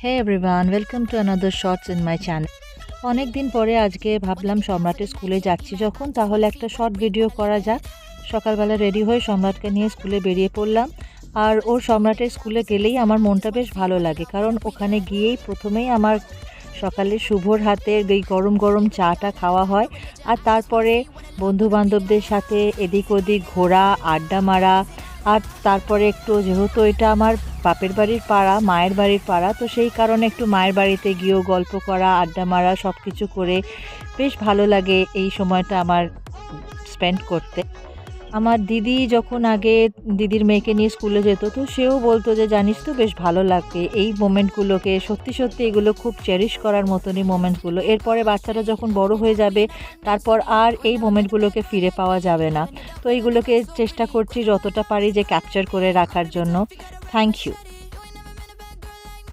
Hey everyone, welcome to another shorts in my channel. অনেক দিন পরে আজকে ভাবলাম সম্রাটের স্কুলে যাচ্ছি যখন, তাহলে একটা শর্ট ভিডিও করা যাক। সকালবেলা রেডি হয়ে সম্রাটকে নিয়ে স্কুলে বেরিয়ে পড়লাম। আর ওর সম্রাটের স্কুলে গেলেই আমার মনটা বেশ ভালো লাগে, কারণ ওখানে গিয়েই প্রথমেই আমার সকালে শুভর হাতের এই গরম গরম চাটা খাওয়া হয়। আর তারপরে বন্ধু বান্ধবদের সাথে এদিক ওদিক ঘোরা, আড্ডা মারা। আর তারপরে একটু, যেহেতু এটা আমার বাপের বাড়ির পাড়া, মায়ের বাড়ির পাড়া, তো সেই কারণে একটু মায়ের বাড়িতে গিয়েও গল্প করা, আড্ডা মারা, সব কিছু করে বেশ ভালো লাগে এই সময়টা আমার স্পেন্ড করতে। আমার দিদি যখন আগে দিদির মেয়েকে নিয়ে স্কুলে যেত, তো সেও বলতো যে জানিস তো বেশ ভালো লাগে এই মোমেন্টগুলোকে, সত্যি সত্যি এগুলো খুব চেরিশ করার মতনই মোমেন্টগুলো। এরপরে বাচ্চারা যখন বড় হয়ে যাবে তারপর আর এই মোমেন্টগুলোকে ফিরে পাওয়া যাবে না। তো এইগুলোকে চেষ্টা করছি যতটা পারি যে ক্যাপচার করে রাখার জন্য। Thank you.